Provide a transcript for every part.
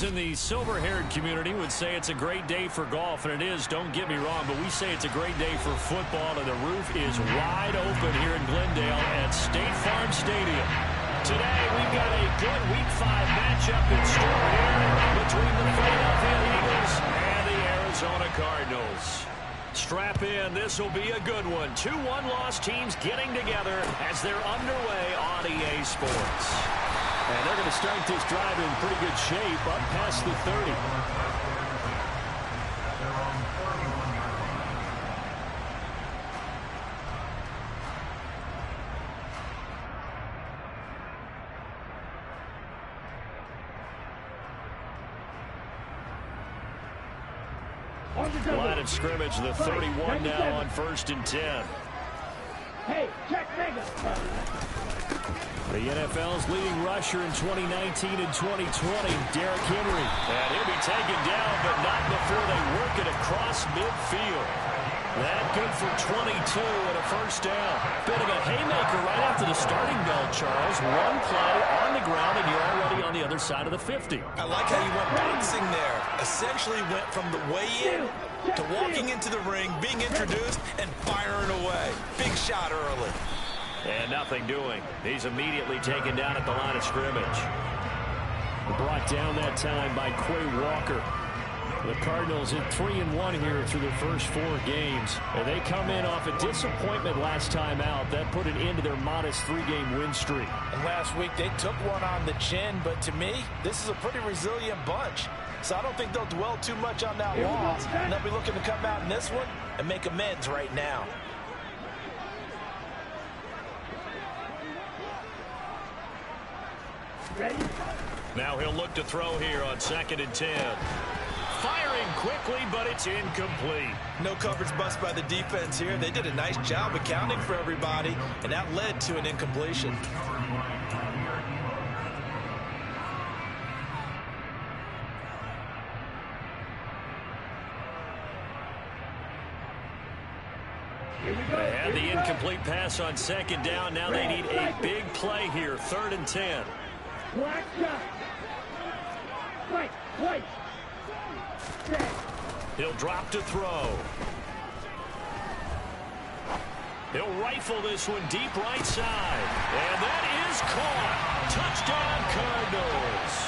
Those in the silver-haired community would say it's a great day for golf, and it is, don't get me wrong, but we say it's a great day for football, and the roof is wide open here in Glendale at State Farm Stadium. Today, we've got a good Week 5 matchup in store here between the Philadelphia Eagles and the Arizona Cardinals. Strap in, this will be a good one. Two one-loss teams getting together as they're underway on EA Sports. And they're going to start this drive in pretty good shape, up past the 30. Line of scrimmage, the 31 now on 1st and 10. Hey, check Mega. The NFL's leading rusher in 2019 and 2020, Derrick Henry. And he'll be taken down, but not before they work it across midfield. That good for 22 and a first down. Bit of a haymaker right after the starting bell, Charles. One play on the ground, and you're already on the other side of the 50. I like how you went boxing there. Essentially went from the way in to walking into the ring, being introduced, and firing away. Big shot early. And nothing doing. He's immediately taken down at the line of scrimmage. Brought down that time by Quay Walker. The Cardinals at 3-1 here through their first 4 games. And they come in off a disappointment last time out. That put an end to their modest 3-game win streak. And last week they took one on the chin, but to me, this is a pretty resilient bunch. So I don't think they'll dwell too much on that loss. And they'll be looking to come out in this one and make amends right now. Ready? Now he'll look to throw here on 2nd and 10. Firing quickly, but it's incomplete. No coverage bust by the defense here. They did a nice job accounting for everybody, and that led to an incompletion. They had the incomplete pass on 2nd down. Now they need a big play here. 3rd and 10. Black shot. White. He'll drop to throw. He'll rifle this one deep right side. And that is caught. Touchdown, Cardinals.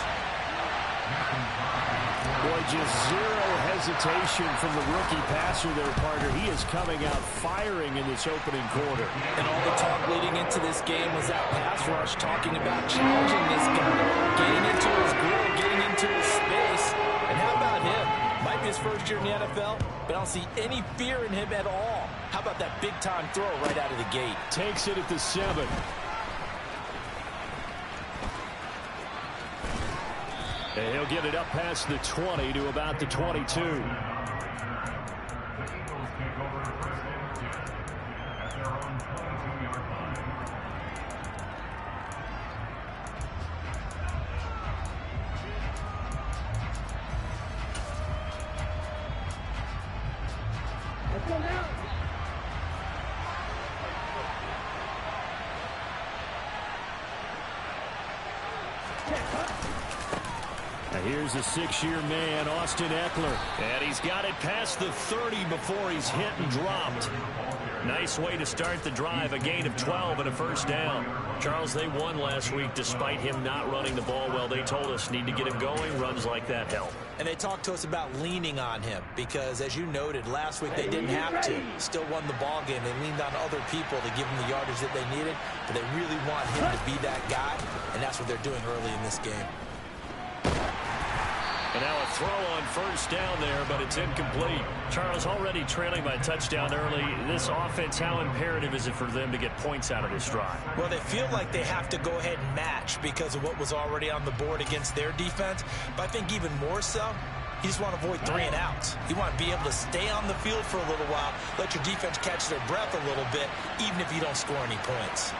Boy, just zero hesitation from the rookie passer there, partner. He is coming out firing in this opening quarter. And all the talk leading into this game was that pass rush, talking about challenging this guy, getting into his grill, getting into his space. And how about him? Might be his first year in the NFL, but I don't see any fear in him at all. How about that big-time throw right out of the gate? Takes it at the 7. And he'll get it up past the 20 to about the 22. Let's go now. Here's a 6-year man, Austin Ekeler. And he's got it past the 30 before he's hit and dropped. Nice way to start the drive. A gain of 12 and a first down. Charles, they won last week despite him not running the ball well. They told us need to get him going. Runs like that help. And they talked to us about leaning on him because, as you noted, last week they didn't have to. Still won the ball game. They leaned on other people to give them the yardage that they needed. But they really want him to be that guy, and that's what they're doing early in this game. And now a throw on first down there, but it's incomplete. Charles, already trailing by a touchdown early. This offense, how imperative is it for them to get points out of this drive? Well, they feel like they have to go ahead and match because of what was already on the board against their defense. But I think even more so, you just want to avoid 3 and outs. You want to be able to stay on the field for a little while, let your defense catch their breath a little bit, even if you don't score any points.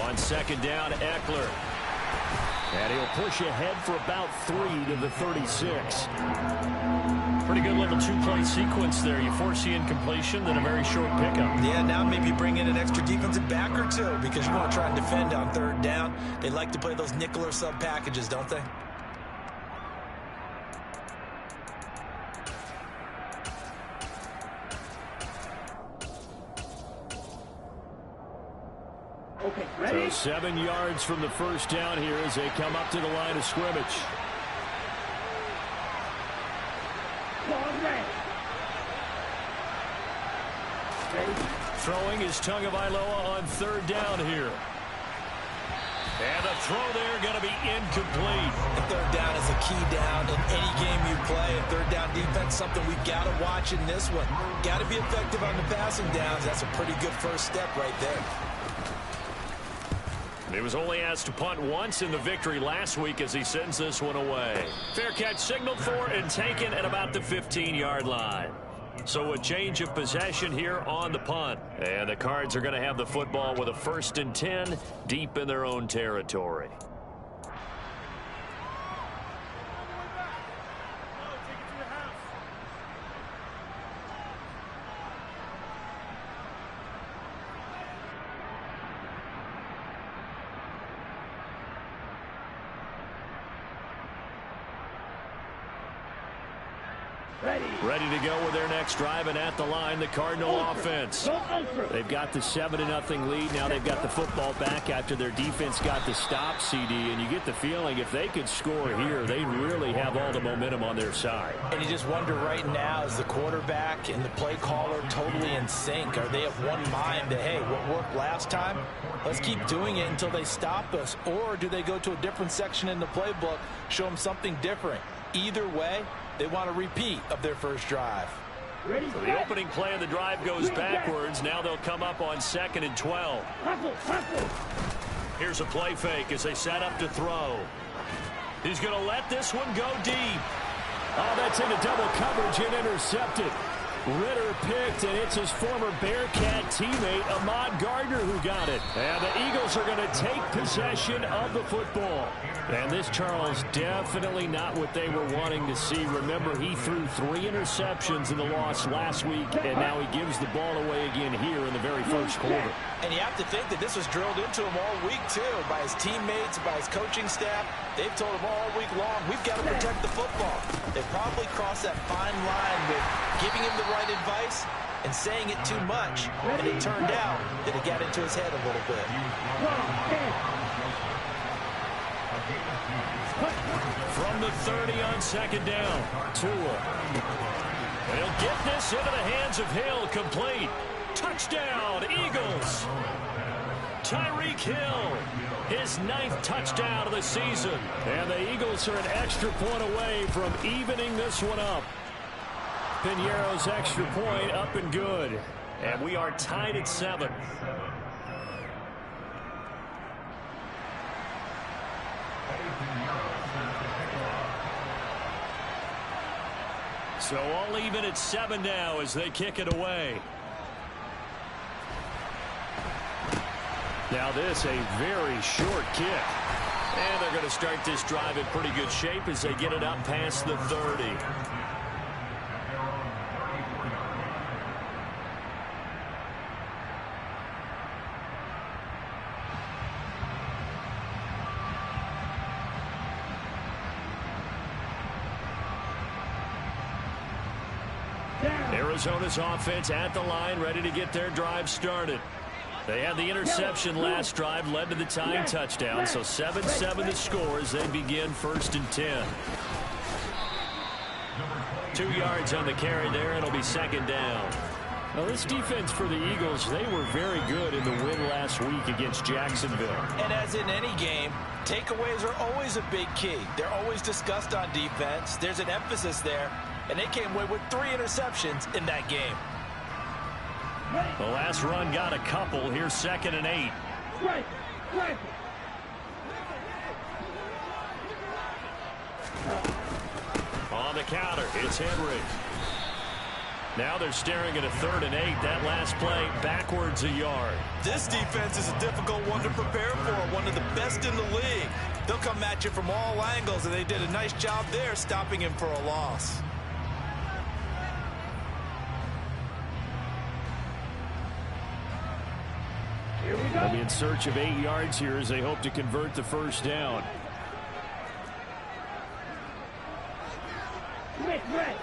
On 2nd down, Ekeler. And he'll push ahead for about 3 to the 36. Pretty good little two-play sequence there. You force the incompletion, then a very short pickup. Yeah, now maybe bring in an extra defensive back or two because you want to try and defend on third down. They like to play those nickel or sub packages, don't they? Okay, ready? So 7 yards from the first down here as they come up to the line of scrimmage. Ball ready. Throwing is Tagovailoa on third down here. And the throw there going to be incomplete. Third down is a key down in any game you play. And third down defense, something we've got to watch in this one. Got to be effective on the passing downs. That's a pretty good first step right there. He was only asked to punt once in the victory last week as he sends this one away. Fair catch signaled for and taken at about the 15-yard line. So a change of possession here on the punt. And the Cards are going to have the football with a 1st and 10 deep in their own territory. Ready to go with their next drive, and at the line, the Cardinal offense. They've got the 7-0 lead. Now they've got the football back after their defense got the stop, CD, and you get the feeling if they could score here, they really have all the momentum on their side. And you just wonder right now, is the quarterback and the play caller totally in sync? Are they of one mind that, hey, what worked last time, let's keep doing it until they stop us? Or do they go to a different section in the playbook, show them something different? Either way, they want a repeat of their first drive. So the opening play of the drive goes backwards. Now they'll come up on 2nd and 12. Here's a play fake as they set up to throw. He's going to let this one go deep. Oh, that's into double coverage and intercepted. Ritter picked, and it's his former Bearcat teammate, Ahmad Gardner, who got it. And the Eagles are going to take possession of the football. And this, Charles, definitely not what they were wanting to see. Remember, he threw 3 interceptions in the loss last week, and now he gives the ball away again here in the very first quarter. And you have to think that this was drilled into him all week, too, by his teammates, by his coaching staff. They've told him all week long, we've got to protect the football. They probably crossed that fine line with giving him the right advice and saying it too much. And it turned out that it got into his head a little bit. From the 30 on 2nd down, Tua. And he'll get this into the hands of Hill, complete. Touchdown, Eagles. Tyreek Hill, his 9th touchdown of the season. And the Eagles are an extra point away from evening this one up. Piñeiro's extra point up and good. And we are tied at 7. So all even at 7 now as they kick it away. Now this, a very short kick. And they're going to start this drive in pretty good shape as they get it up past the 30. Arizona's offense at the line, ready to get their drive started. They had the interception last drive, led to the tying touchdown, so 7-7 the score as they begin 1st and 10. 2 yards on the carry there, it'll be 2nd down. Now this defense for the Eagles, they were very good in the win last week against Jacksonville. And as in any game, takeaways are always a big key. They're always discussed on defense. There's an emphasis there. And they came away with 3 interceptions in that game. The last run got a couple. Here's 2nd and 8. On the counter, it's Henry. Now they're staring at a 3rd and 8. That last play backwards a yard. This defense is a difficult one to prepare for. One of the best in the league. They'll come at you from all angles, and they did a nice job there stopping him for a loss. be in search of 8 yards here as they hope to convert the first down. Red, red.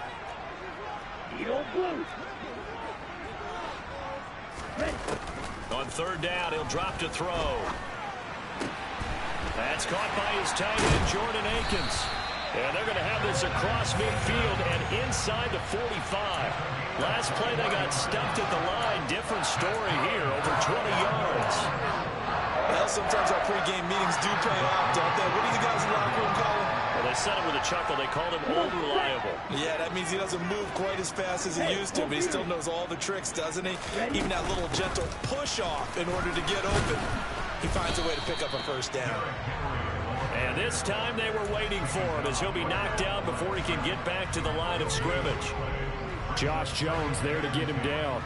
Yellow, blue. Red. On third down, he'll drop to throw. That's caught by his tight end, Jordan Akins. And they're going to have this across midfield and inside the 45. Last play, they got stuffed at the line. Different story here, over 20 yards. Well, sometimes our pregame meetings do pay off, don't they? What do the guys in the locker room call him? Well, they said it with a chuckle. They called him old reliable. Yeah, that means he doesn't move quite as fast as he used to, but he still knows all the tricks, doesn't he? Even that little gentle push-off in order to get open. He finds a way to pick up a first down. And this time they were waiting for him as he'll be knocked down before he can get back to the line of scrimmage. Josh Jones there to get him down.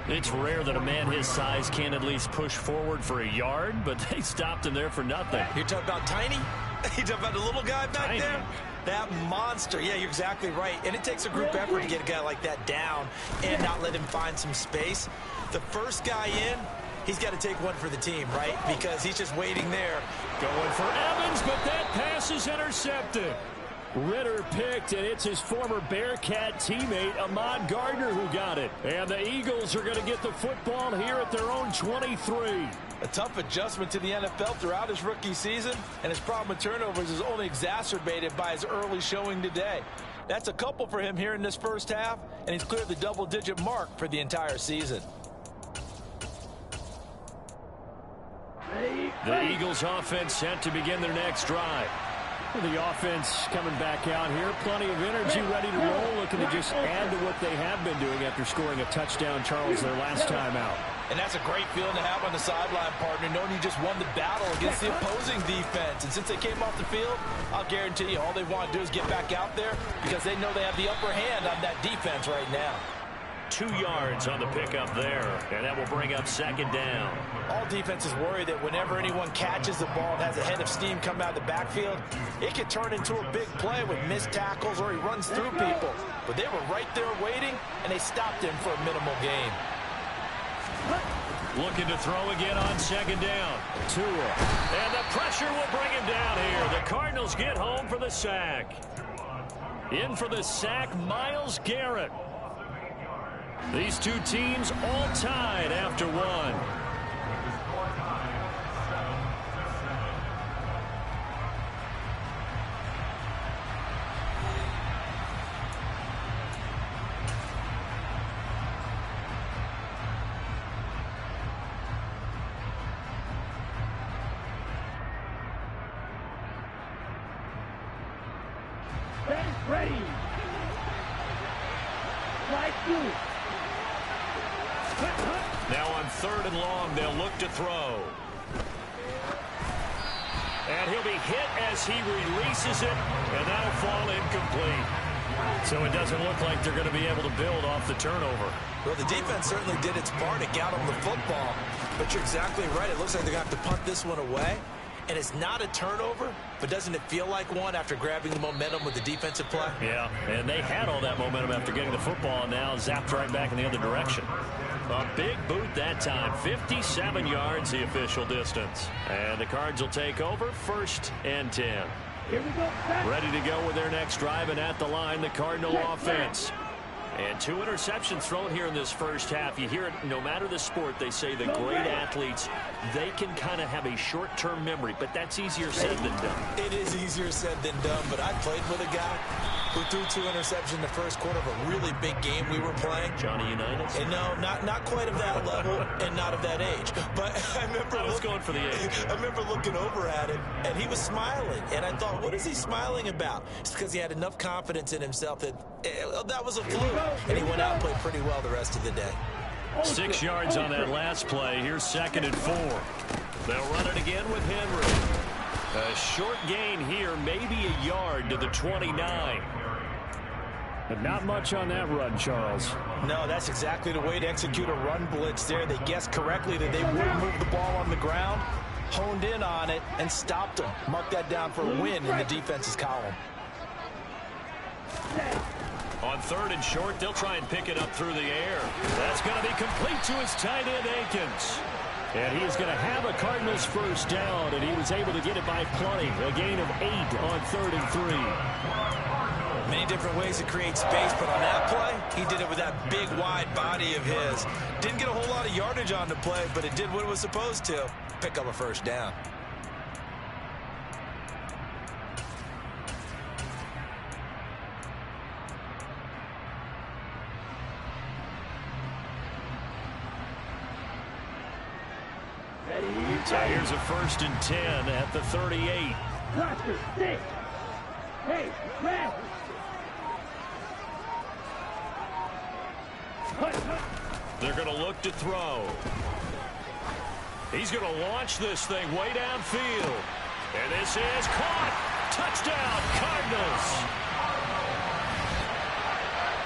It's rare that a man his size can at least push forward for a yard, but they stopped him there for nothing. You're talking about tiny? You're talking about the little guy back there? That monster. Yeah, you're exactly right. And it takes a group effort to get a guy like that down and not let him find some space. The first guy in, he's got to take one for the team, right? Because he's just waiting there. Going for Evans, but that pass is intercepted. Ritter picked, and it's his former Bearcat teammate, Ahmad Gardner, who got it. And the Eagles are going to get the football here at their own 23. A tough adjustment to the NFL throughout his rookie season, and his problem with turnovers is only exacerbated by his early showing today. That's a couple for him here in this first half, and he's cleared the double-digit mark for the entire season. The Eagles offense set to begin their next drive. The offense coming back out here. Plenty of energy, ready to roll, looking to just add to what they have been doing after scoring a touchdown, Charles, their last time out. And that's a great feeling to have on the sideline, partner, knowing you just won the battle against the opposing defense. And since they came off the field, I'll guarantee you all they want to do is get back out there because they know they have the upper hand on that defense right now. 2 yards on the pickup there, and that will bring up second down. All defenses worry that whenever anyone catches the ball and has a head of steam come out of the backfield, it could turn into a big play with missed tackles or he runs through people. But they were right there waiting, and they stopped him for a minimal gain. Looking to throw again on second down. Tua. And the pressure will bring him down here. The Cardinals get home for the sack. In for the sack, Myles Garrett. These two teams all tied after one. Ready. Right through. Now on third and long, they'll look to throw. And he'll be hit as he releases it, and that'll fall incomplete. So it doesn't look like they're going to be able to build off the turnover. Well, the defense certainly did its part to get them the football, but you're exactly right. It looks like they're going to have to punt this one away. And it's not a turnover, but doesn't it feel like one after grabbing the momentum with the defensive play? Yeah, and they had all that momentum after getting the football, and now zapped right back in the other direction. A big boot that time, 57 yards the official distance. And the Cards will take over, 1st and 10. Here we go. Ready to go with their next drive, and at the line, the Cardinal offense. And 2 interceptions thrown here in this first half. You hear it, no matter the sport, they say the great athletes, they can kind of have a short-term memory, but that's easier said than done. It is easier said than done, but I played with a guy who threw 2 interceptions in the first quarter of a really big game we were playing. Johnny Unitas? And no, not quite of that level and not of that age. But I remember going for the age. I remember looking over at him, and he was smiling. And I thought, what is he smiling about? It's because he had enough confidence in himself that that was a fluke. And he went out and played pretty well the rest of the day. 6 yards on that last play. Here's 2nd and 4. They'll run it again with Henry. A short gain here, maybe a yard to the 29. But not much on that run, Charles. No, that's exactly the way to execute a run blitz there. They guessed correctly that they would move the ball on the ground, honed in on it, and stopped them. Mark that down for a win in the defense's column. On 3rd and short, they'll try and pick it up through the air. That's going to be complete to his tight end, Akins. And he is going to have a Cardinals first down, and he was able to get it by plenty. A gain of 8 on 3rd and 3. Many different ways to create space, but on that play, he did it with that big, wide body of his. Didn't get a whole lot of yardage on the play, but it did what it was supposed to. Pick up a first down. So here's a 1st and 10 at the 38. Cluster, stick. Hey, rest. They're going to look to throw. He's going to launch this thing way downfield. And this is caught. Touchdown, Cardinals.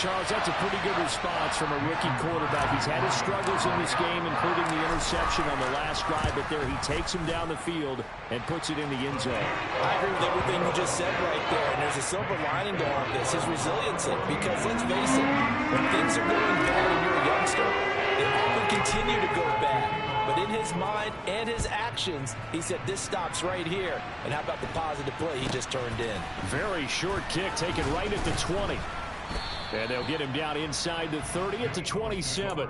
Charles, that's a pretty good response from a rookie quarterback. He's had his struggles in this game, including the interception on the last drive, but there he takes him down the field and puts it in the end zone. I agree with everything you just said right there, and there's a silver lining to all of this, his resiliency, because let's face it, when things are going bad and you're a youngster, they often continue to go bad. But in his mind and his actions, he said, this stops right here. And how about the positive play he just turned in? Very short kick taken right at the 20. And they'll get him down inside the 30 at the 27.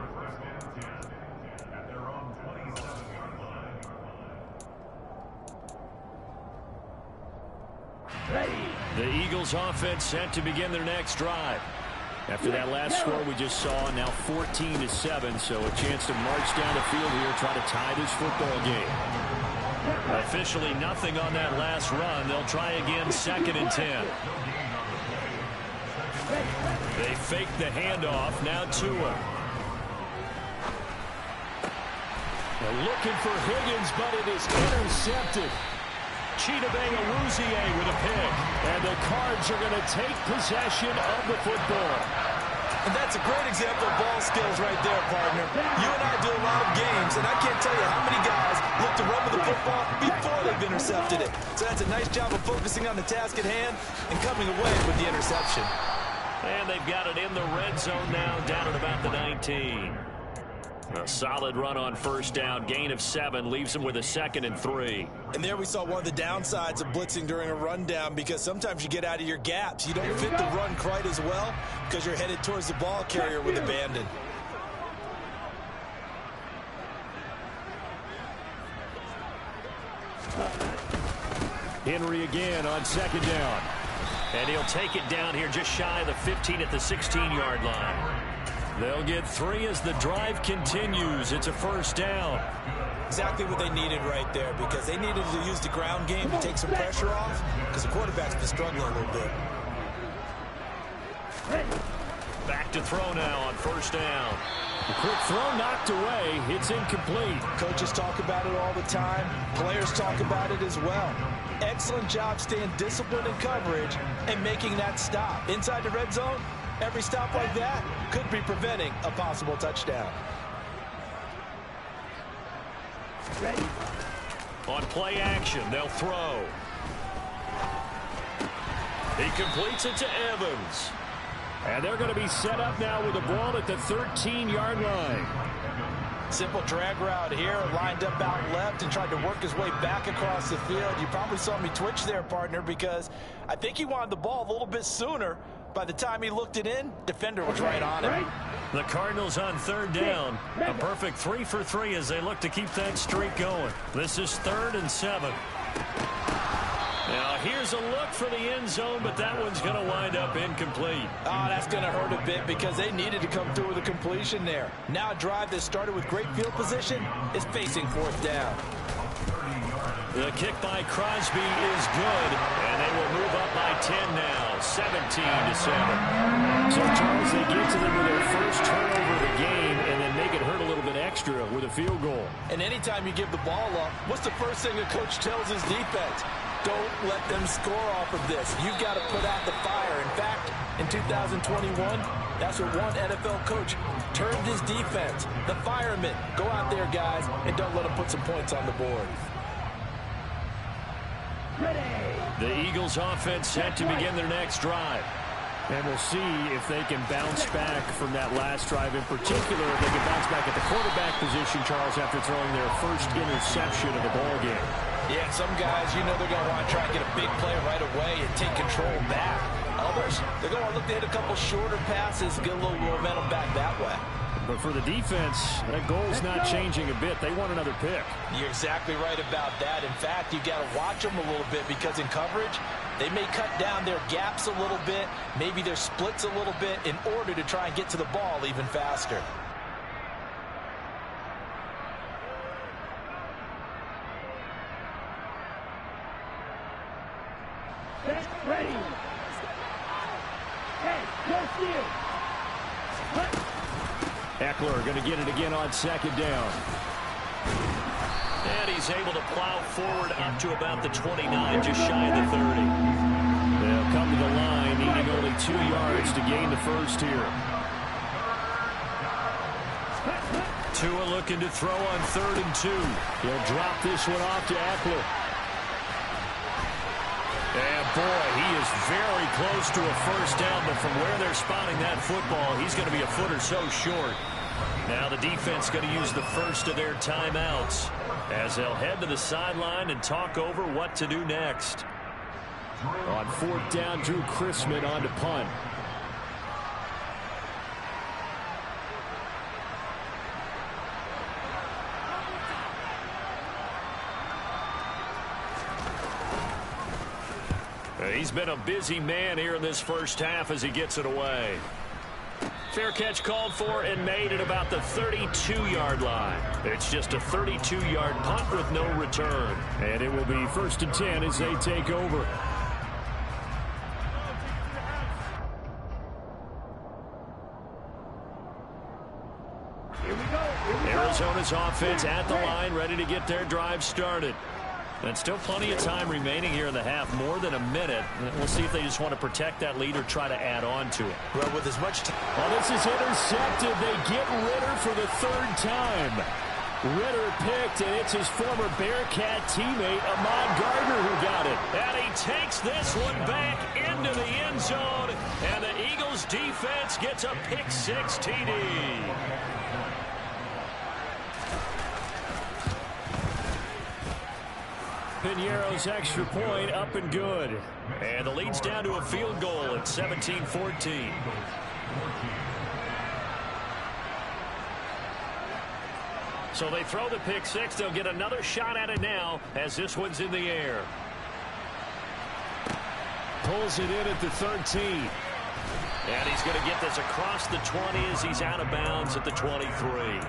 The Eagles offense set to begin their next drive. After that last score we just saw, now 14-7, so a chance to march down the field here, try to tie this football game. Officially nothing on that last run. They'll try again, 2nd and 10. They fake the handoff. Now Tua. They're looking for Higgins, but it is intercepted. Chidobe Awuzie with a pick. And the Cards are going to take possession of the football. And that's a great example of ball skills right there, partner. You and I do a lot of games, and I can't tell you how many guys look to run with the football before they've intercepted it. So that's a nice job of focusing on the task at hand and coming away with the interception. And they've got it in the red zone now, down at about the 19. A solid run on first down. Gain of 7 leaves them with a 2nd and 3. And there we saw one of the downsides of blitzing during a rundown, because sometimes you get out of your gaps. You don't fit the run quite as well because you're headed towards the ball carrier with abandon. Henry again on 2nd down. And he'll take it down here just shy of the 15 at the 16-yard line. They'll get 3 as the drive continues. It's a first down. Exactly what they needed right there, because they needed to use the ground game to take some pressure off, because the quarterback's been struggling a little bit. Back to throw now on first down. A quick throw knocked away. It's incomplete. Coaches talk about it all the time. Players talk about it as well. Excellent job staying disciplined in coverage and making that stop. Inside the red zone, every stop like that could be preventing a possible touchdown. Ready? On play action, they'll throw. He completes it to Evans. And they're going to be set up now with the ball at the 13-yard line. Simple drag route here, lined up out left and tried to work his way back across the field. You probably saw me twitch there, partner, because I think he wanted the ball a little bit sooner. By the time he looked it in, defender was right on it. The Cardinals on 3rd down. A perfect 3 for 3 as they look to keep that streak going. This is 3rd and 7. Now here's a look for the end zone, but that one's going to wind up incomplete. Oh, that's going to hurt a bit because they needed to come through with a completion there. Now a drive that started with great field position is facing 4th down. The kick by Crosby is good, and they will move up by 10 now, 17-7. So, Charles, they get to them with their first turnover of the game and then make it hurt a little bit extra with a field goal. And anytime you give the ball up, what's the first thing a coach tells his defense? Don't let them score off of this. You've got to put out the fire. In fact, in 2021, that's what one NFL coach termed his defense. The firemen. Go out there, guys, and don't let them put some points on the board. Ready. The Eagles offense set to begin their next drive. And we'll see if they can bounce back from that last drive in particular. If they can bounce back at the quarterback position, Charles, after throwing their first interception of the ball game. Yeah, some guys, you know they're going to want to try and get a big play right away and take control back. Others, they're going to look to hit a couple shorter passes, get a little momentum back that way. But for the defense, that goal's not changing a bit. They want another pick. You're exactly right about that. In fact, you got to watch them a little bit because in coverage, they may cut down their gaps a little bit, maybe their splits a little bit in order to try and get to the ball even faster. Set, ready. Hey, just you. Eckler going to get it again on second down. And he's able to plow forward up to about the 29, just shy of the 30. They'll come to the line, needing only 2 yards to gain the first here. Tua looking to throw on 3rd and 2. He'll drop this one off to Eckler. And boy, he is very close to a first down, but from where they're spotting that football, he's going to be a foot or so short. Now the defense going to use the first of their timeouts as they'll head to the sideline and talk over what to do next. On 4th down, Drew Chrisman on to punt. He's been a busy man here in this first half as he gets it away. Fair catch called for and made at about the 32-yard line. It's just a 32-yard punt with no return. And it will be 1st and 10 as they take over. Here we go. Arizona's offense at the line, ready to get their drive started. And still plenty of time remaining here in the half, more than a minute. We'll see if they just want to protect that lead or try to add on to it. Well, with as much time. Well, this is intercepted. They get Ritter for the 3rd time. Ritter picked, and it's his former Bearcat teammate, Ahmad Gardner, who got it. And he takes this one back into the end zone. And the Eagles defense gets a pick-6 TD. Piñeiro's extra point up and good. And the lead's down to a field goal at 17-14. So they throw the pick-6. They'll get another shot at it now as this one's in the air. Pulls it in at the 13. And he's going to get this across the 20 as he's out of bounds at the 23.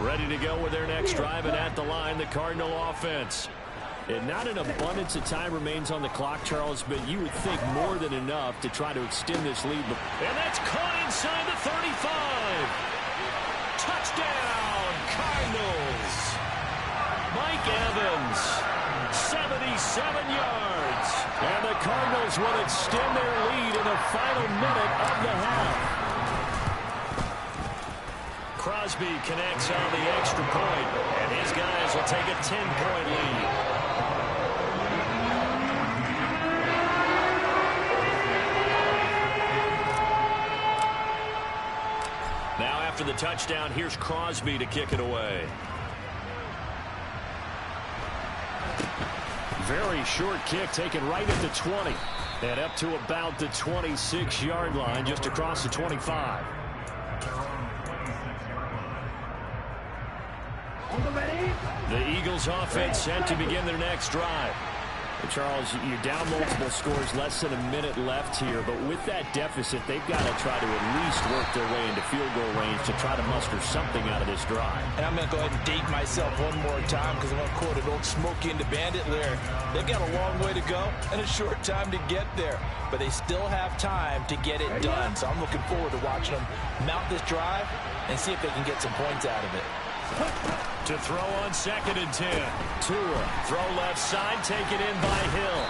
Ready to go with their next drive, and at the line, the Cardinal offense. And not an abundance of time remains on the clock, Charles, but you would think more than enough to try to extend this lead. And that's caught inside the 35. Touchdown, Cardinals. Mike Evans, 77 yards. And the Cardinals will extend their lead in the final minute of the half. Crosby connects on the extra point, and his guys will take a 10-point lead. Now after the touchdown, here's Crosby to kick it away. Very short kick taken right at the 20. And up to about the 26-yard line, just across the 25. The Eagles offense set to begin their next drive. And Charles, you're down multiple scores, less than a minute left here, but with that deficit, they've got to try to at least work their way into field goal range to try to muster something out of this drive. And I'm going to go ahead and date myself one more time because I'm going to quote an old Smokey and the Bandit lyric. They've got a long way to go and a short time to get there, but they still have time to get it done. So I'm looking forward to watching them mount this drive and see if they can get some points out of it. To throw on 2nd and 10. Tua. Throw left side, taken in by Hill.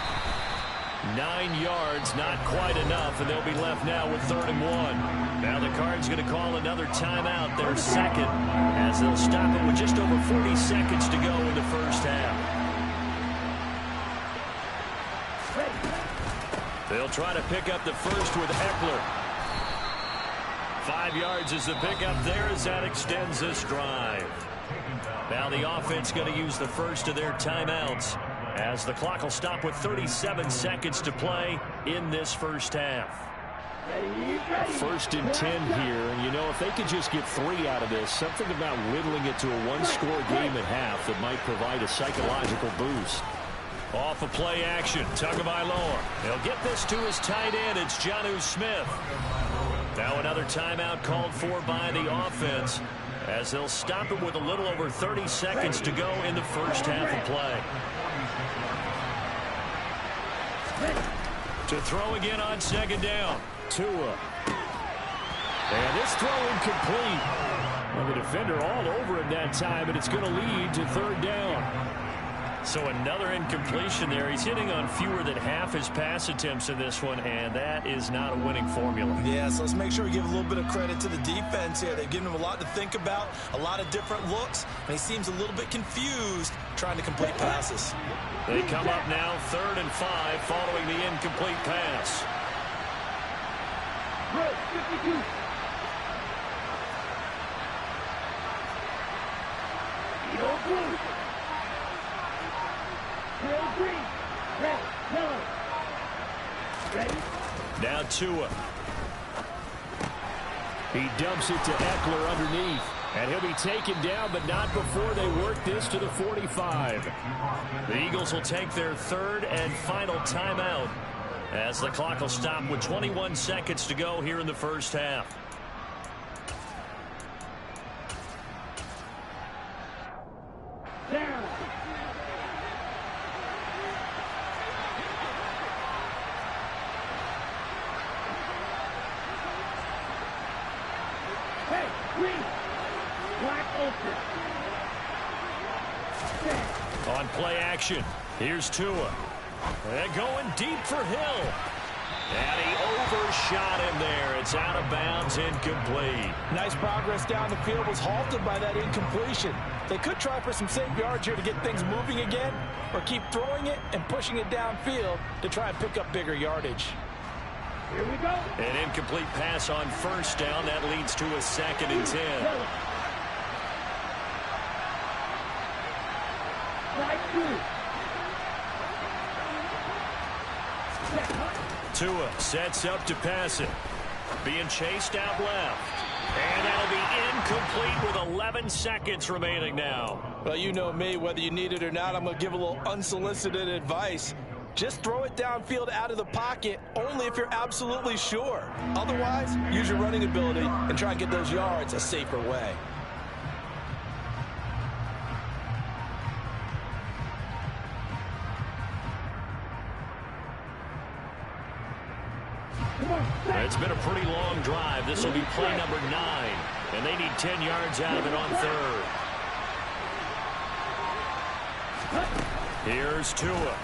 9 yards, not quite enough, and they'll be left now with 3rd and 1. Now the Cards going to call another timeout, their second, as they'll stop it with just over 40 seconds to go in the first half. They'll try to pick up the first with Eckler. 5 yards is the pickup there as that extends this drive. Now the offense going to use the first of their timeouts as the clock will stop with 37 seconds to play in this first half. 1st and 10 here, and you know, if they could just get 3 out of this, something about whittling it to a one-score game at half that might provide a psychological boost. Off of play action, Tagovailoa. He'll get this to his tight end. It's Jonnu Smith. Now another timeout called for by the offense as they'll stop it with a little over 30 seconds to go in the first half of play. To throw again on 2nd down. Tua. And this throw incomplete. Well, the defender all over him that time, and it's going to lead to 3rd down. So another incompletion there. He's hitting on fewer than half his pass attempts in this one, and that is not a winning formula. Yeah, so let's make sure we give a little bit of credit to the defense here. They've given him a lot to think about, a lot of different looks, and he seems a little bit confused trying to complete passes. They come up now 3rd and 5 following the incomplete pass. 52. Blue. Green. Red. Yellow. Ready? Now Tua. He dumps it to Eckler underneath. And he'll be taken down, but not before they work this to the 45. The Eagles will take their 3rd and final timeout as the clock will stop with 21 seconds to go here in the first half. Down. Hey, green. Black open. On play action, here's Tua. And going deep for Hill. And he overshot him there. It's out of bounds, incomplete. Nice progress down the field, was halted by that incompletion. They could try for some safe yards here to get things moving again, or keep throwing it and pushing it downfield to try and pick up bigger yardage. Here we go. An incomplete pass on 1st down. That leads to a 2nd and 10. Right through. Tua sets up to pass it. Being chased out left. And that'll be incomplete with 11 seconds remaining now. Well, you know me, whether you need it or not, I'm going to give a little unsolicited advice. Just throw it downfield out of the pocket only if you're absolutely sure. Otherwise, use your running ability and try and get those yards a safer way. It's been a pretty long drive. This will be play number 9. And they need 10 yards out of it on 3rd. Here's Tua.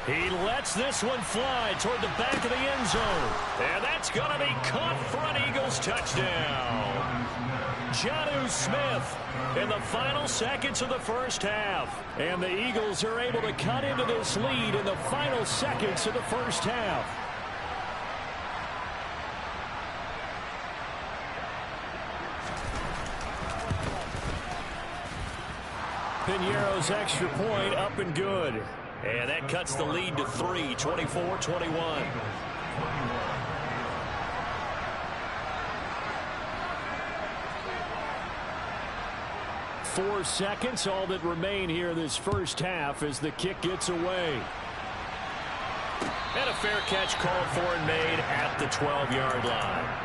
He lets this one fly toward the back of the end zone. And that's going to be caught for an Eagles touchdown. Jonnu Smith in the final seconds of the first half. And the Eagles are able to cut into this lead in the final seconds of the first half. Piñeiro's extra point up and good. And that cuts the lead to 3, 24-21. 4 seconds, all that remain here this first half as the kick gets away. And a fair catch called for and made at the 12-yard line.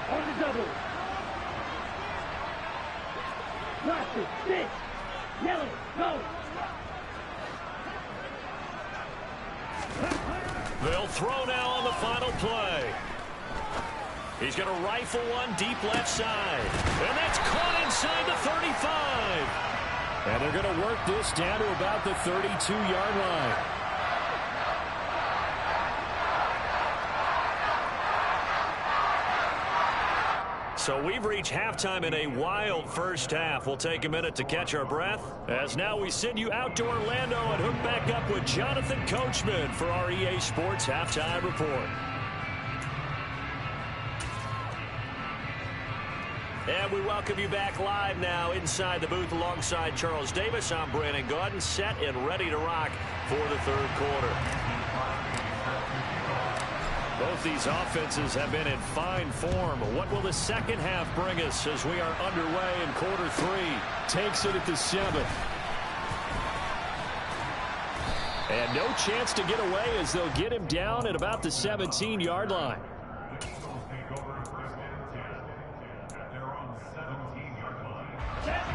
On the double. Caution, sit. Yellow, go. They'll throw now on the final play. He's going to rifle one deep left side. And that's caught inside the 35. And they're going to work this down to about the 32-yard line. So we've reached halftime in a wild first half. We'll take a minute to catch our breath, as now we send you out to Orlando and hook back up with Jonathan Coachman for our EA Sports Halftime Report. And we welcome you back live now inside the booth alongside Charles Davis. I'm Brandon Gaudin, set and ready to rock for the third quarter. Both these offenses have been in fine form. What will the second half bring us as we are underway in quarter three? Takes it at the 7th. And no chance to get away as they'll get him down at about the 17-yard line.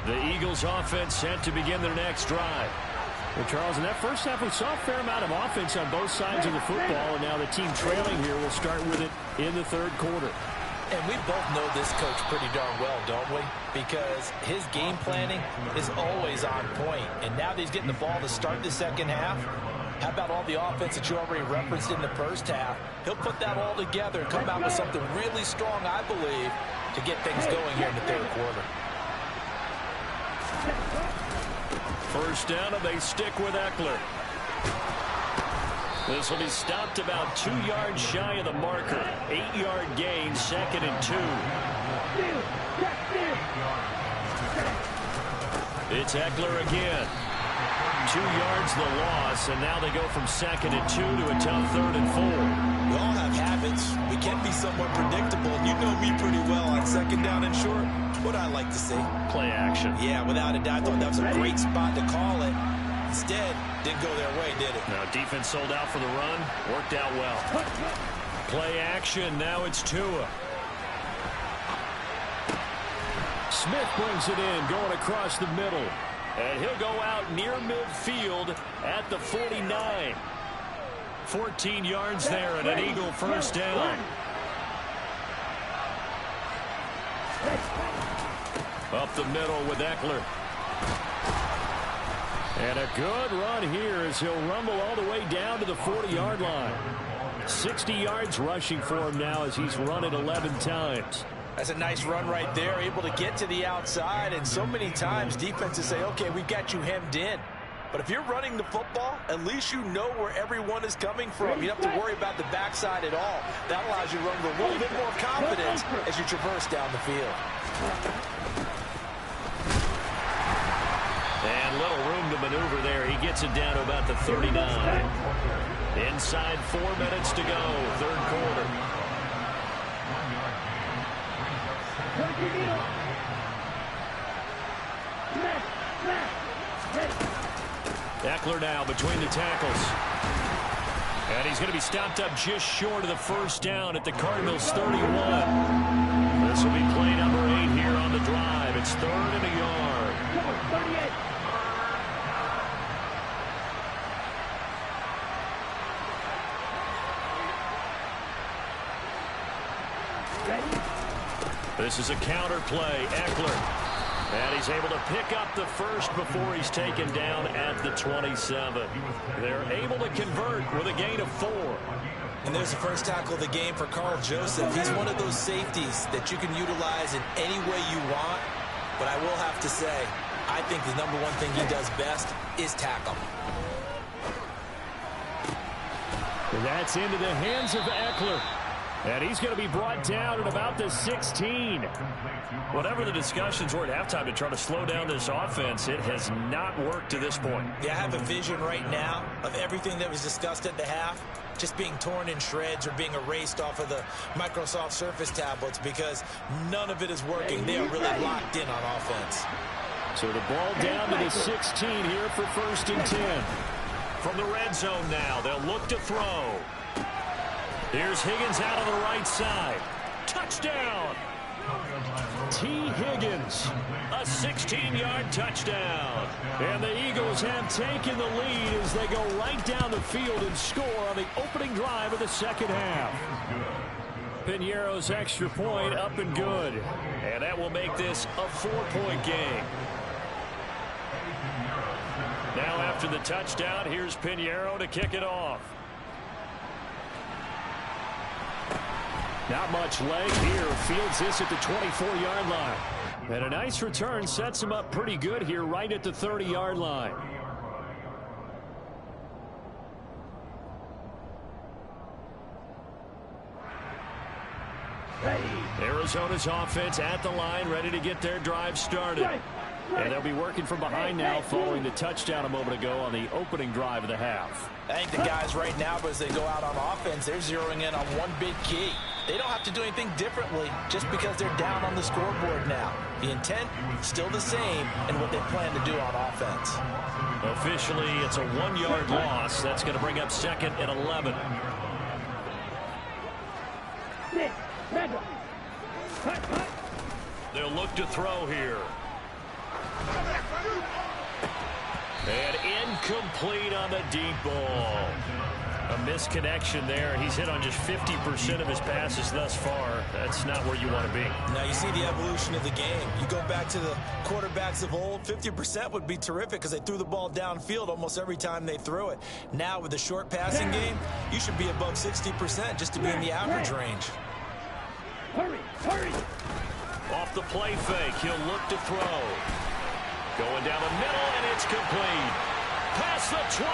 The Eagles offense set to begin their next drive. Well, Charles, in that first half, we saw a fair amount of offense on both sides of the football, and now the team trailing here will start with it in the third quarter. And we both know this coach pretty darn well, don't we? Because his game planning is always on point. And now that he's getting the ball to start the second half, how about all the offense that you already referenced in the first half? He'll put that all together and come out with something really strong, I believe, to get things going here in the third quarter. First down, and they stick with Eckler. This will be stopped about 2 yards shy of the marker. 8-yard gain, 2nd and 2. It's Eckler again. 2 yards the loss, and now they go from 2nd and 2 to a tough 3rd and 4. We all have habits. We can be somewhat predictable, and you know me pretty well on 2nd down and short. What I like to see. Play action. Yeah, without a doubt. I thought that was a great spot to call it. Instead, didn't go their way, did it? Now defense sold out for the run. Worked out well. Play action. Now it's Tua. Smith brings it in, going across the middle. And he'll go out near midfield at the 49. 14 yards there and an Eagle first down. Up the middle with Eckler. And a good run here as he'll rumble all the way down to the 40-yard line. 60 yards rushing for him now as he's run it 11 times. That's a nice run right there, able to get to the outside. And so many times defenses say, okay, we've got you hemmed in. But if you're running the football, at least you know where everyone is coming from. You don't have to worry about the backside at all. That allows you to run with a little bit more confidence as you traverse down the field. And little room to maneuver there. He gets it down to about the 39. Inside 4 minutes to go, third quarter. Eckler now between the tackles. And he's going to be stopped up just short of the first down at the Cardinals' 31. This will be play number 8 here on the drive. It's 3rd and a yard. 38. This is a counter play. Eckler. And he's able to pick up the first before he's taken down at the 27. They're able to convert with a gain of 4. And there's the first tackle of the game for Carl Joseph. He's one of those safeties that you can utilize in any way you want. But I will have to say, I think the number one thing he does best is tackle. And that's into the hands of Eckler. And he's going to be brought down at about the 16. Whatever the discussions were at halftime to try to slow down this offense, it has not worked to this point. Yeah, I have a vision right now of everything that was discussed at the half just being torn in shreds or being erased off of the Microsoft Surface tablets because none of it is working. They are really locked in on offense. So the ball down to the 16 here for 1st and 10. From the red zone now, they'll look to throw. Here's Higgins out on the right side. Touchdown! T. Higgins, a 16-yard touchdown. And the Eagles have taken the lead as they go right down the field and score on the opening drive of the second half. Piñeiro's extra point up and good. And that will make this a 4-point game. Now after the touchdown, here's Piñeiro to kick it off. Not much leg here. Fields this at the 24-yard line. And a nice return sets him up pretty good here right at the 30-yard line. Arizona's offense at the line, ready to get their drive started. And they'll be working from behind now following the touchdown a moment ago on the opening drive of the half. I think the guys right now, as they go out on offense, they're zeroing in on one big key. They don't have to do anything differently just because they're down on the scoreboard now. The intent still the same in what they plan to do on offense. Officially, it's a 1-yard loss. That's going to bring up second and 11. They'll look to throw here. And incomplete on the deep ball. A misconnection there. He's hit on just 50% of his passes thus far. That's not where you want to be. Now you see the evolution of the game. You go back to the quarterbacks of old, 50% would be terrific because they threw the ball downfield almost every time they threw it. Now with the short passing game, you should be above 60% just to be in the average range. Hurry, hurry. Off the play fake, he'll look to throw. Going down the middle, and it's complete. Past the 20.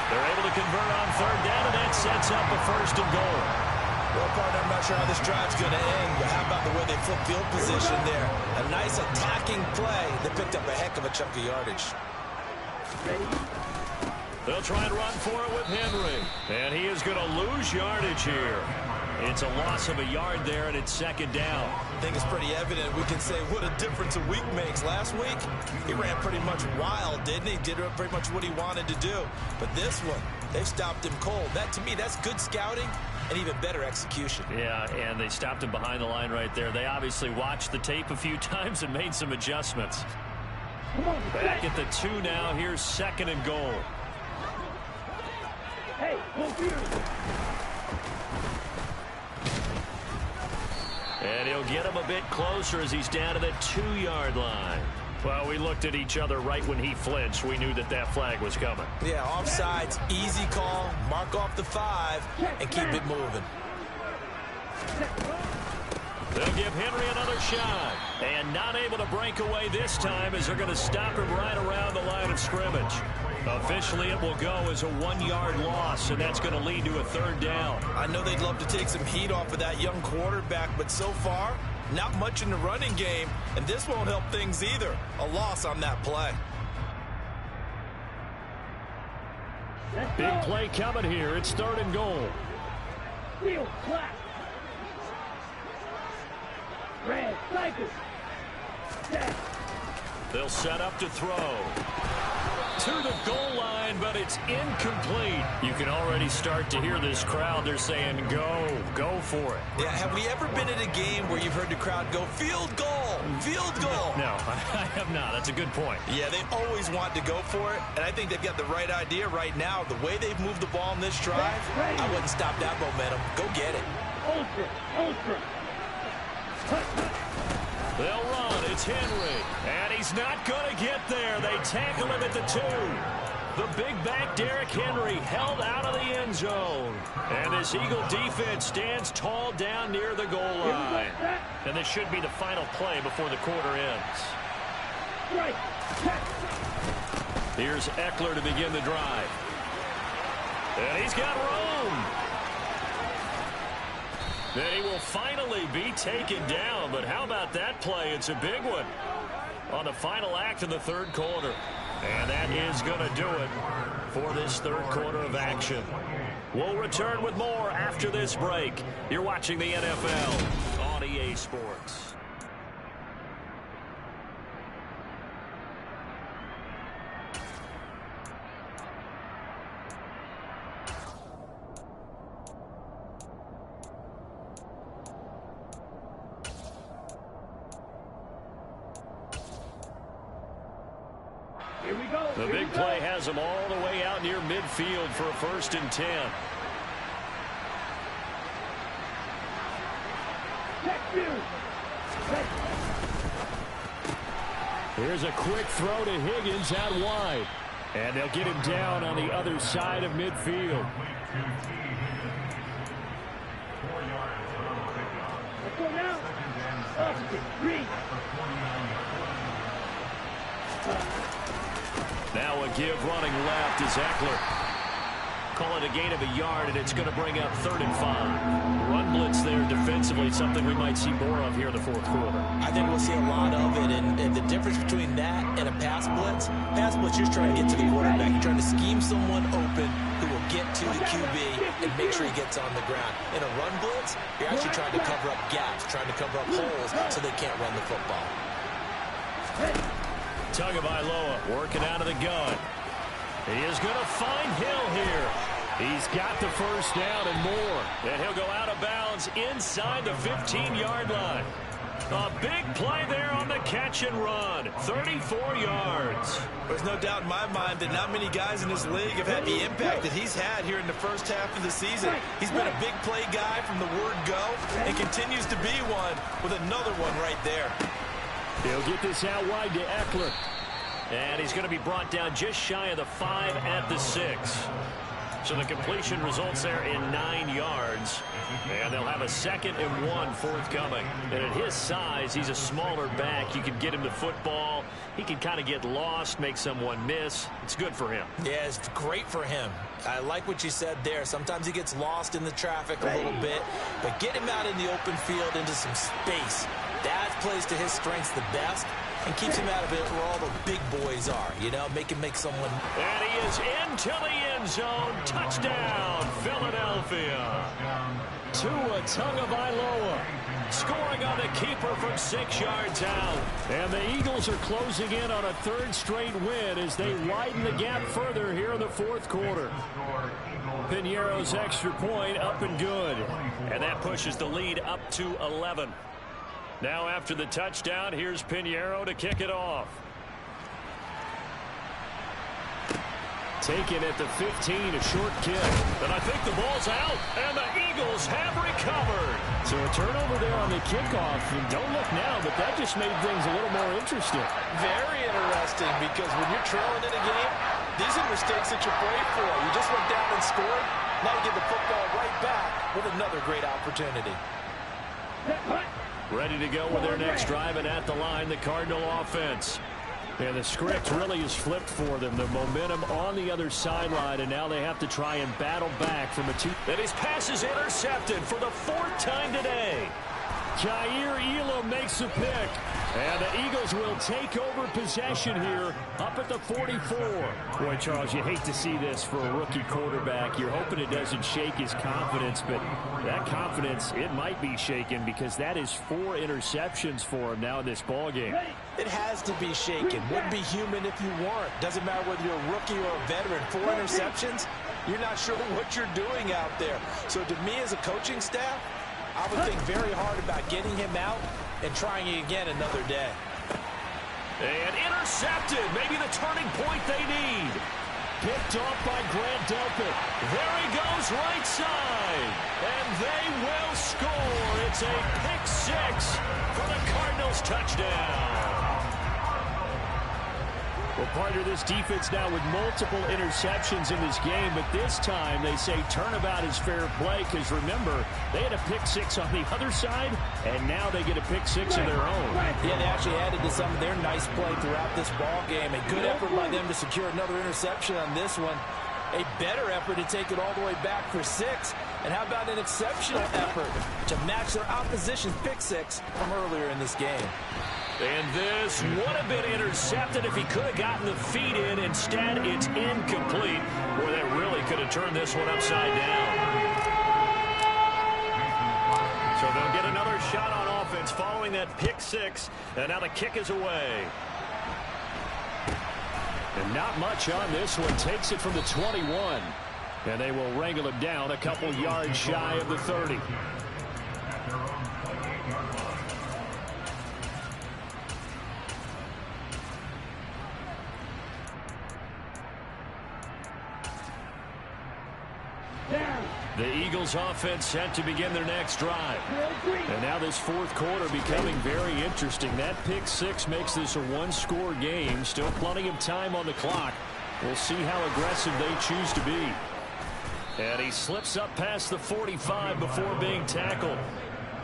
They're able to convert on third down, and that sets up a first and goal. Well, partner, I'm not sure how this drive's going to end, but how about the way they flip field position there? A nice attacking play that picked up a heck of a chunk of yardage. They'll try and run for it with Henry. And he is going to lose yardage here. It's a loss of a yard there, and it's second down. I think it's pretty evident. We can say what a difference a week makes. Last week, he ran pretty much wild, didn't he? Did pretty much what he wanted to do. But this one, they've stopped him cold. That, to me, that's good scouting and even better execution. Yeah, and they stopped him behind the line right there. They obviously watched the tape a few times and made some adjustments. Back at the 2 now. Here's second and goal. Hey, go here. And he'll get him a bit closer as he's down to the 2-yard line. Well, we looked at each other right when he flinched. We knew that that flag was coming. Yeah, offsides, easy call, mark off the 5, and keep it moving. They'll give Henry another shot. And not able to break away this time as they're going to stop him right around the line of scrimmage. Officially, it will go as a 1-yard loss, and that's going to lead to a third down. I know they'd love to take some heat off of that young quarterback, but so far, not much in the running game, and this won't help things either. A loss on that play. Big play coming here. It's third and goal. Field clap. Red, cycle. Set. They'll set up to throw. To the goal line, but it's incomplete. You can already start to hear this crowd. They're saying, go for it. Yeah, have we ever been at a game where you've heard the crowd go, field goal, field goal? No, I have not. That's a good point. Yeah, they always want to go for it, and I think they've got the right idea right now. The way they've moved the ball in this drive, I wouldn't stop that momentum. Go get it. Ultra. They'll run. It's Henry. And he's not going to get there. They tackle him at the 2. The big back Derrick Henry held out of the end zone. And this Eagle defense stands tall down near the goal line. And this should be the final play before the quarter ends. Here's Eckler to begin the drive. And he's got room. Then he will finally be taken down. But how about that play? It's a big one on the final act of the third quarter. And that is going to do it for this third quarter of action. We'll return with more after this break. You're watching the NFL on EA Sports. Here we go. The big play has him all the way out near midfield for a 1st and 10. Check view. Here's a quick throw to Higgins out wide. And they'll get him down on the other side of midfield. Let's go now. Opposite. Read. Now a give running left is Eckler. Call it a gain of a yard, and it's going to bring up 3rd and 5. Run blitz there defensively, something we might see more of here in the 4th quarter. I think we'll see a lot of it, and the difference between that and a pass blitz, you're trying to get to the quarterback. You're trying to scheme someone open who will get to the QB and make sure he gets on the ground. In a run blitz, you're actually trying to cover up gaps, trying to cover up holes so they can't run the football. Tagovailoa working out of the gun. He is going to find Hill here. He's got the 1st down and more. And he'll go out of bounds inside the 15-yard line. A big play there on the catch and run. 34 yards. There's no doubt in my mind that not many guys in this league have had the impact that he's had here in the first half of the season. He's been a big play guy from the word go and continues to be one with another one right there. He'll get this out wide to Eckler. And he's going to be brought down just shy of the 5 at the 6. So the completion results there in 9 yards. And they'll have a 2nd and 1 forthcoming. And at his size, he's a smaller back. You can get him the football. He can kind of get lost, make someone miss. It's good for him. Yeah, it's great for him. I like what you said there. Sometimes he gets lost in the traffic a little bit. But get him out in the open field into some space. That plays to his strengths the best and keeps him out of it where all the big boys are. You know, make him make someone. And he is into the end zone. Touchdown, Philadelphia. Tua Tagovailoa scoring on the keeper from 6 yards out. And the Eagles are closing in on a 3rd straight win as they widen the gap further here in the 4th quarter. Piñeiro's extra point up and good. And that pushes the lead up to 11. Now after the touchdown, here's Piñeiro to kick it off. Taken at the 15, a short kick. And I think the ball's out, and the Eagles have recovered. So a turnover there on the kickoff. And don't look now, but that just made things a little more interesting. Very interesting, because when you're trailing in a game, these are mistakes that you pray for. You just went down and scored. Now you get the football right back with another great opportunity. Ready to go with their next drive, and at the line, the Cardinal offense. And the script really is flipped for them. The momentum on the other sideline, and now they have to try and battle back from a 2. And his pass is intercepted for the 4th time today. Jair Elam makes a pick. And the Eagles will take over possession here up at the 44. Boy, Charles, you hate to see this for a rookie quarterback. You're hoping it doesn't shake his confidence, but that confidence, it might be shaken because that is 4 interceptions for him now in this ballgame. It has to be shaken. Wouldn't be human if you weren't. Doesn't matter whether you're a rookie or a veteran. 4 interceptions, you're not sure what you're doing out there. So to me as a coaching staff, I would think very hard about getting him out and trying it again another day. And intercepted. Maybe the turning point they need. Picked off by Grant Delpit. There he goes right side. And they will score. It's a pick 6 for the Cardinals touchdown. Well, partner, this defense now with multiple interceptions in this game, but this time they say turnabout is fair play because, remember, they had a pick 6 on the other side, and now they get a pick 6 of their own. Yeah, they actually added to some of their nice play throughout this ball game. A good effort by them to secure another interception on this one. A better effort to take it all the way back for 6. And how about an exceptional effort to match their opposition's pick 6 from earlier in this game. And this would have been intercepted if he could have gotten the feet in. Instead, it's incomplete. Boy, that really could have turned this one upside down. So they'll get another shot on offense following that pick 6. And now the kick is away. And not much on this one. Takes it from the 21. And they will wrangle him down a couple yards shy of the 30. Eagles offense set to begin their next drive. And now this fourth quarter becoming very interesting. That pick six makes this a one-score game. Still plenty of time on the clock. We'll see how aggressive they choose to be. And he slips up past the 45 before being tackled.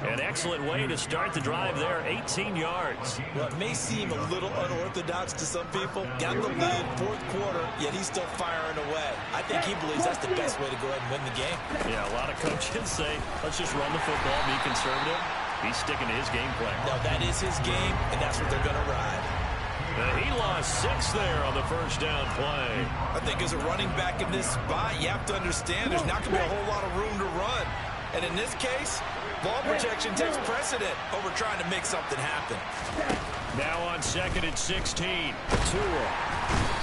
An excellent way to start the drive there, 18 yards. Well, it may seem a little unorthodox to some people. Got the lead, fourth quarter, yet he's still firing away. I think he believes that's the best way to go ahead and win the game. Yeah, a lot of coaches say, let's just run the football, be conservative. He's sticking to his game plan. No, that is his game, and that's what they're going to ride. He lost 6 there on the first down play. I think as a running back in this spot, you have to understand there's not going to be a whole lot of room to run. And in this case, ball protection takes precedent over trying to make something happen. Now on 2nd and 16, Tua.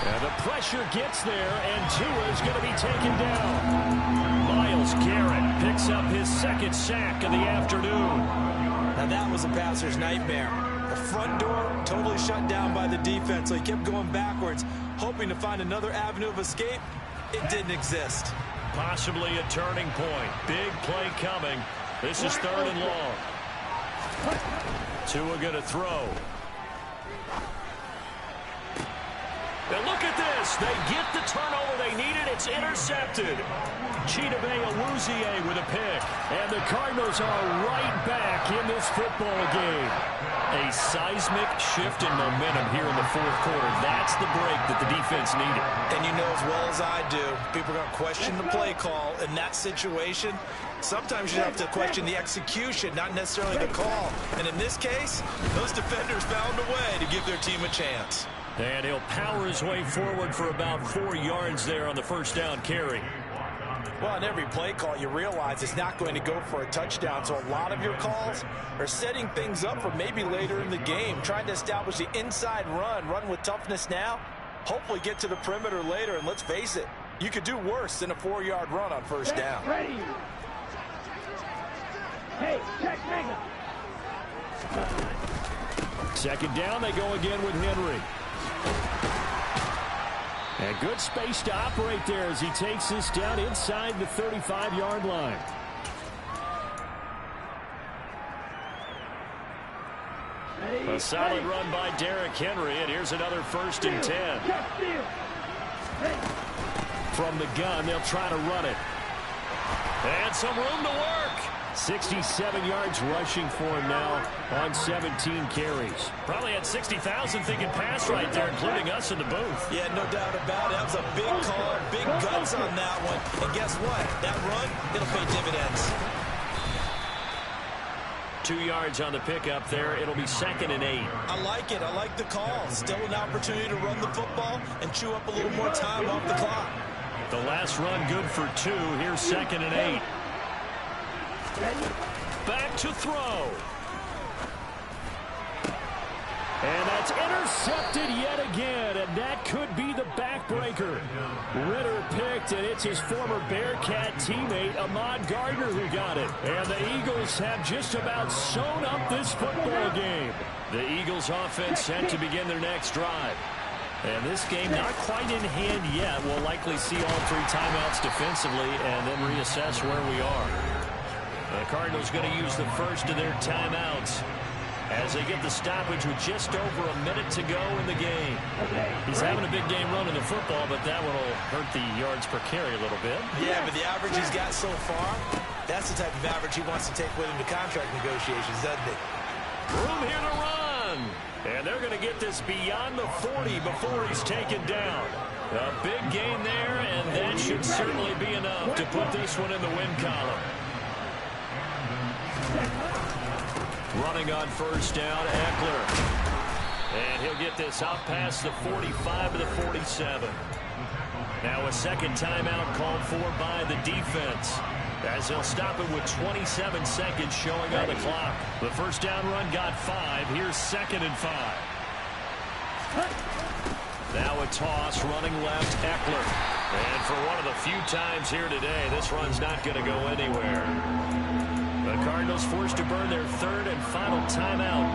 And the pressure gets there, and Tua is going to be taken down. Myles Garrett picks up his second sack of the afternoon. Now that was a passer's nightmare. The front door totally shut down by the defense, so he kept going backwards, hoping to find another avenue of escape. It didn't exist. Possibly a turning point. Big play coming. This is 3rd and long. Tua going to throw. And look at this. They get the turnover they needed. It's intercepted. Chidobe Awuzie with a pick. And the Cardinals are right back in this football game. A seismic shift in momentum here in the fourth quarter. That's the break that the defense needed. And you know as well as I do, people are going to question the play call in that situation. Sometimes you have to question the execution, not necessarily the call. And in this case, those defenders found a way to give their team a chance. And he'll power his way forward for about 4 yards there on the first down carry. Well, in every play call, you realize it's not going to go for a touchdown. So a lot of your calls are setting things up for maybe later in the game, trying to establish the inside run with toughness now, hopefully get to the perimeter later. And let's face it, you could do worse than a 4-yard run on first down. Ready. Hey, check Mega. 2nd down, they go again with Henry. And good space to operate there as he takes this down inside the 35-yard line. A solid run by Derrick Henry, and here's another 1st and 10. From the gun, they'll try to run it. And some room to work. 67 yards rushing for him now on 17 carries. Probably had 60,000 thinking pass right there, including us in the booth. Yeah, no doubt about it. That was a big call, big guts on that one. And guess what? That run, it'll pay dividends. 2 yards on the pickup there. It'll be 2nd and 8. I like it. I like the call. Still an opportunity to run the football and chew up a little more time off the clock. The last run good for 2. Here's 2nd and 8. Back to throw. And that's intercepted yet again, and that could be the backbreaker. Ritter picked, and it's his former Bearcat teammate, Ahmad Gardner, who got it. And the Eagles have just about sewn up this football game. The Eagles offense set to begin their next drive. And this game not quite in hand yet. We'll likely see all 3 timeouts defensively and then reassess where we are. The Cardinals going to use the first of their timeouts as they get the stoppage with just over a minute to go in the game. He's having a big game running the football, but that one will hurt the yards per carry a little bit. Yeah, but the average he's got so far, that's the type of average he wants to take with him to contract negotiations, doesn't it? Room here to run. And they're going to get this beyond the 40 before he's taken down. A big gain there, and that should certainly be enough to put this one in the win column. Running on first down, Eckler. And he'll get this out past the 45 to the 47. Now a second timeout called for by the defense, as they'll stop it with 27 seconds showing on the clock. The first down run got 5. Here's 2nd and 5. Now a toss running left, Eckler. And for one of the few times here today, this run's not going to go anywhere. The Cardinals forced to burn their 3rd and final timeout.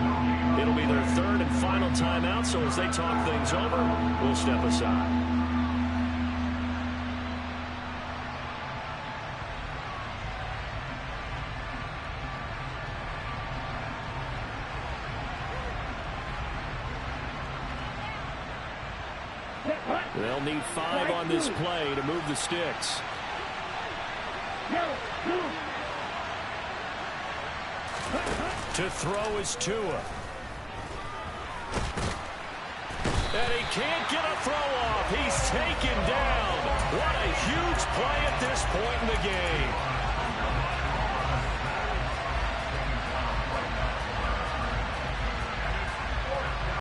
It'll be their 3rd and final timeout, so as they talk things over, we'll step aside. They'll need 5 on this play to move the sticks. To throw is Tua. And he can't get a throw off. He's taken down. What a huge play at this point in the game.